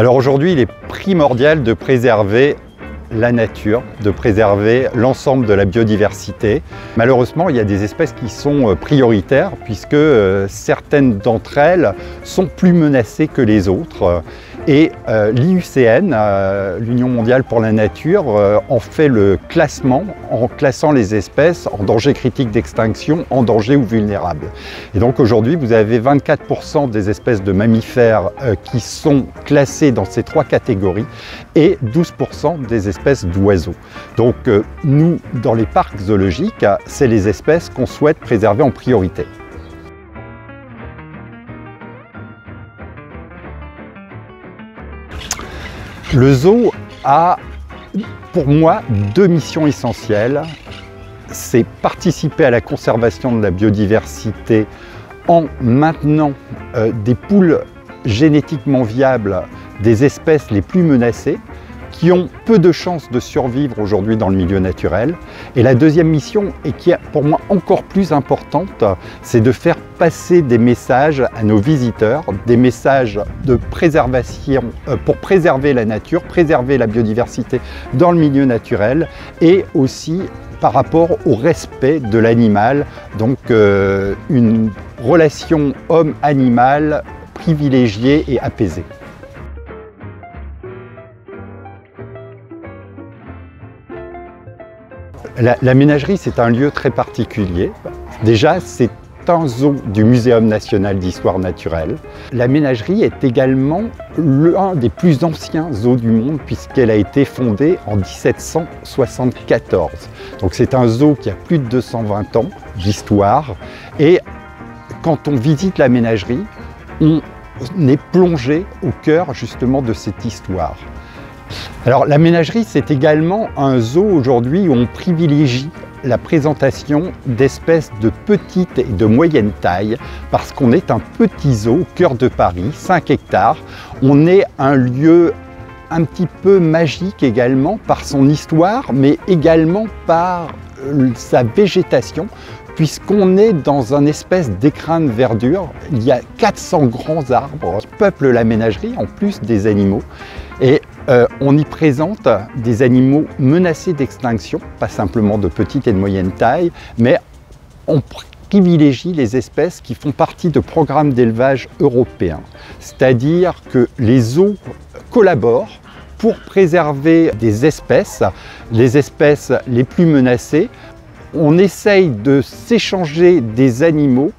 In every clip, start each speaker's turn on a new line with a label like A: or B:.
A: Alors aujourd'hui, il est primordial de préserver la nature, de préserver l'ensemble de la biodiversité. Malheureusement, il y a des espèces qui sont prioritaires puisque certaines d'entre elles sont plus menacées que les autres. Et l'IUCN, l'Union mondiale pour la nature, en fait le classement en classant les espèces en danger critique d'extinction, en danger ou vulnérables. Et donc aujourd'hui, vous avez 24% des espèces de mammifères qui sont classées dans ces trois catégories et 12% des espèces d'oiseaux. Donc nous, dans les parcs zoologiques, c'est les espèces qu'on souhaite préserver en priorité. Le zoo a, pour moi, deux missions essentielles. C'est participer à la conservation de la biodiversité en maintenant des poules génétiquement viables des espèces les plus menacées, qui ont peu de chances de survivre aujourd'hui dans le milieu naturel. Et la deuxième mission, et qui est pour moi encore plus importante, c'est de faire passer des messages à nos visiteurs, des messages de préservation pour préserver la nature, préserver la biodiversité dans le milieu naturel et aussi par rapport au respect de l'animal, donc une relation homme-animal privilégiée et apaisée. La ménagerie, c'est un lieu très particulier. Déjà, c'est un zoo du Muséum national d'histoire naturelle. La ménagerie est également l'un des plus anciens zoos du monde puisqu'elle a été fondée en 1774. Donc c'est un zoo qui a plus de 220 ans d'histoire. Et quand on visite la ménagerie, on est plongé au cœur justement de cette histoire. Alors la ménagerie, c'est également un zoo aujourd'hui où on privilégie la présentation d'espèces de petite et de moyenne taille parce qu'on est un petit zoo au cœur de Paris, 5 hectares. On est un lieu un petit peu magique également par son histoire, mais également par sa végétation, puisqu'on est dans un espèce d'écrin de verdure. Il y a 400 grands arbres qui peuplent la ménagerie, en plus des animaux. Et on y présente des animaux menacés d'extinction, pas simplement de petite et de moyenne taille, mais on privilégie les espèces qui font partie de programmes d'élevage européens. C'est-à-dire que les zoos collaborent pour préserver des espèces, les espèces les plus menacées. On essaye de s'échanger des animaux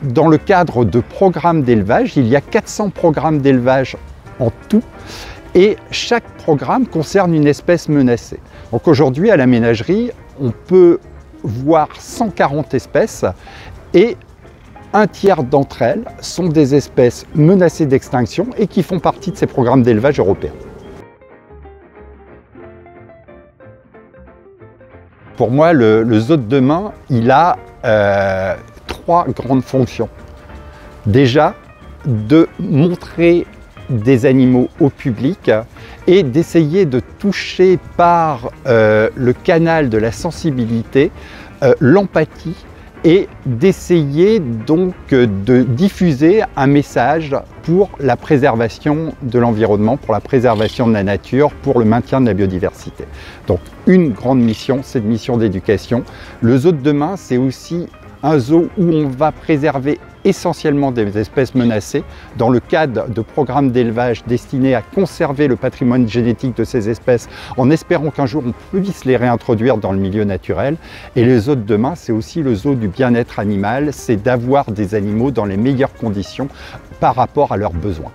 A: dans le cadre de programmes d'élevage. Il y a 400 programmes d'élevage en tout et chaque programme concerne une espèce menacée. Donc aujourd'hui à la ménagerie, on peut voir 140 espèces et un tiers d'entre elles sont des espèces menacées d'extinction et qui font partie de ces programmes d'élevage européens. Pour moi, le zoo de demain, il a trois grandes fonctions. Déjà, de montrer des animaux au public et d'essayer de toucher par le canal de la sensibilité l'empathie et d'essayer donc de diffuser un message pour la préservation de l'environnement, pour la préservation de la nature, pour le maintien de la biodiversité. Donc une grande mission, cette mission d'éducation. Le zoo de demain, c'est aussi un zoo où on va préserver essentiellement des espèces menacées dans le cadre de programmes d'élevage destinés à conserver le patrimoine génétique de ces espèces en espérant qu'un jour on puisse les réintroduire dans le milieu naturel. Et le zoo de demain, c'est aussi le zoo du bien-être animal, c'est d'avoir des animaux dans les meilleures conditions par rapport à leurs besoins.